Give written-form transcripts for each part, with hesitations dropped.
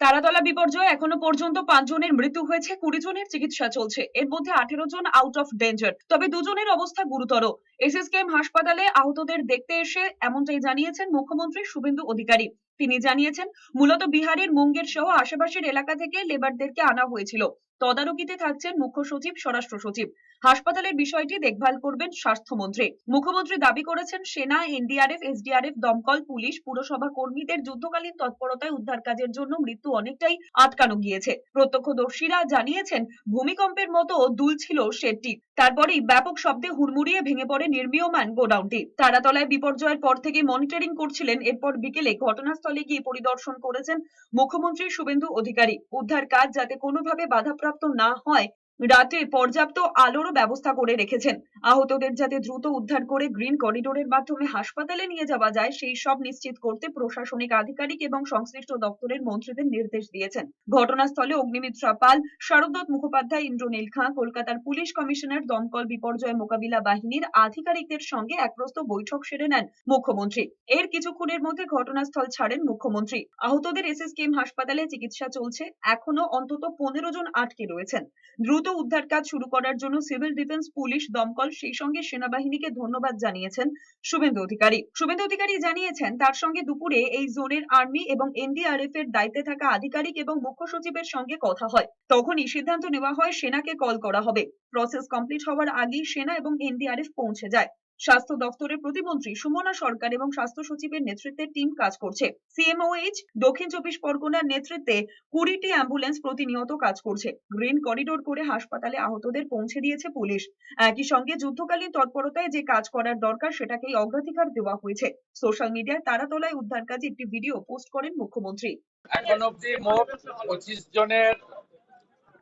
তারাতলা বিপর্যয়ে এখনো পর্যন্ত 5 জনের মৃত্যু হয়েছে, 20 জনের চিকিৎসা চলছে। এর মধ্যে 18 জন আউট অফ ডেঞ্জার, তবে 2 জনের অবস্থা গুরুতর। এসএসকেএম হাসপাতালে আহতদের দেখতে এসে এমনটাই জানিয়েছেন মুখ্যমন্ত্রী শুভেন্দু অধিকারী। তিনি জানিয়েছেন, মূলত বিহারের মুঙ্গের সহ আশেপাশের এলাকা থেকে লেবারদেরকে আনা হয়েছিল। তদারকিতে থাকছেন মুখ্য সচিব, স্বরাষ্ট্র সচিব। হাসপাতালের বিষয়টি দেখভাল করবেন স্বাস্থ্যমন্ত্রী। মুখ্যমন্ত্রী দাবি করেছেন, সেনা, এনডিআরএফ, এসডিআরএফ, দমকল, পুলিশ, পুরসভা কর্মীদের যুদ্ধকালীন তৎপরতায় উদ্ধার কাজের জন্য মৃত্যু অনেকটাই আটকানো গিয়েছে। প্রত্যক্ষদর্শীরা জানিয়েছেন, ভূমিকম্পের মতো দুলছিল শেডটি। তারপরেই ব্যাপক শব্দে হুড়মুড়িয়ে ভেঙে পড়ে নির্মীয়মান গোডাউনটি। তারাতলায় বিপর্যয়ের পর থেকে মনিটরিং করছিলেন। এরপর বিকেলে ঘটনাস্থলে গিয়ে পরিদর্শন করেছেন মুখ্যমন্ত্রী শুভেন্দু অধিকারী। উদ্ধার কাজ যাতে কোনোভাবে বাধাপ্রাপ্ত না হয়, রাতে পর্যাপ্ত আলোরও ব্যবস্থা করে রেখেছেন। আহতদের যাতে দ্রুত উদ্ধার করে গ্রিন করিডোরের মাধ্যমে হাসপাতালে নিয়ে যাওয়া যায়, সেই সব নিশ্চিত করতে প্রশাসনিক আধিকারিক এবং সংশ্লিষ্ট দপ্তরের মন্ত্রীদের নির্দেশ দিয়েছেন। ঘটনাস্থলে অগ্নিমিত্রা পাল, শারদত্ত মুখোপাধ্যায়, ইন্দ্রনীল খাঁ, কলকাতার পুলিশ কমিশনার, দমকল বিপর্যয় মোকাবিলা বাহিনীর আধিকারিকদের সঙ্গে একপ্রস্ত বৈঠক সেরে নেন মুখ্যমন্ত্রী। এর কিছুক্ষণের মধ্যে ঘটনাস্থল ছাড়েন মুখ্যমন্ত্রী। আহতদের এসএসকেএম হাসপাতালে চিকিৎসা চলছে। এখনো অন্তত 15 জন আটকে রয়েছেন। দ্রুত উদ্ধার কাজ শুরু করার জন্য সিভিল ডিফেন্স, পুলিশ, দমকল, সেই সঙ্গে সেনাবাহিনীকে ধন্যবাদ জানিয়েছেন শুভেন্দু অধিকারী। শুভেন্দু অধিকারী জানিয়েছেন, তার সঙ্গে দুপুরে এই জোনের আর্মি এবং এনডিআরএফ এর দায়িত্বে থাকা আধিকারিক এবং মুখ্য সচিবের সঙ্গে কথা হয়। তখনই সিদ্ধান্ত নেওয়া হয় সেনাকে কল করা হবে। প্রসেস কমপ্লিট হওয়ার আগেই সেনা এবং এনডিআরএফ পৌঁছে যায়। স্বাস্থ্য দপ্তরের প্রতিমন্ত্রী সুমনা সরকার এবং স্বাস্থ্য সচিবের নেতৃত্বে টিম কাজ করছে। সিএমওএইচ দক্ষিণ 24 পরগনার নেতৃত্বে 20টি অ্যাম্বুলেন্স প্রতিনিয়ত কাজ করছে। গ্রিন করিডোর করে হাসপাতালে আহতদের পৌঁছে দিয়েছে পুলিশ। একই সঙ্গে যুদ্ধকালীন তৎপরতায় যে কাজ করার দরকার, সেটাকেই অগ্রাধিকার দেওয়া হয়েছে। সোশ্যাল মিডিয়ায় তারাতলায় উদ্ধার কাজে একটি ভিডিও পোস্ট করেন মুখ্যমন্ত্রী। এখন অব্দি মোট 25 জনের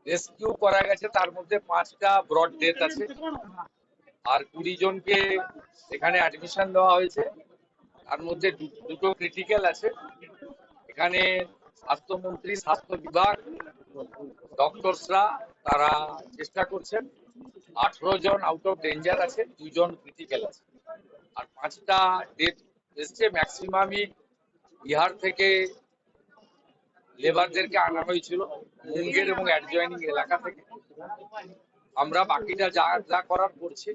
রেস্কিউ করা গেছে, তার মধ্যে 5টা ব্রড ডেথ আছে আর 20 জনকে এখানে অ্যাডমিশন দেওয়া হয়েছে। তার মধ্যে দুটো ক্রিটিক্যাল আছে। এখানে স্বাস্থ্যমন্ত্রী, স্বাস্থ্য বিভাগ, ডক্টরসরা তারা চেষ্টা করছেন। 18 জন আউট অফ ডেঞ্জার আছে, 2 জন ক্রিটিক্যাল আছে আর 5টা ডেথ এসছে। ম্যাক্সিমামই বিহার থেকে লেবারদেরকে আনা হয়েছিল, মুঙ্গের এবং অ্যাডজয়নিং এলাকা থেকে। আমরা বাকিটা যা যা করার করছি।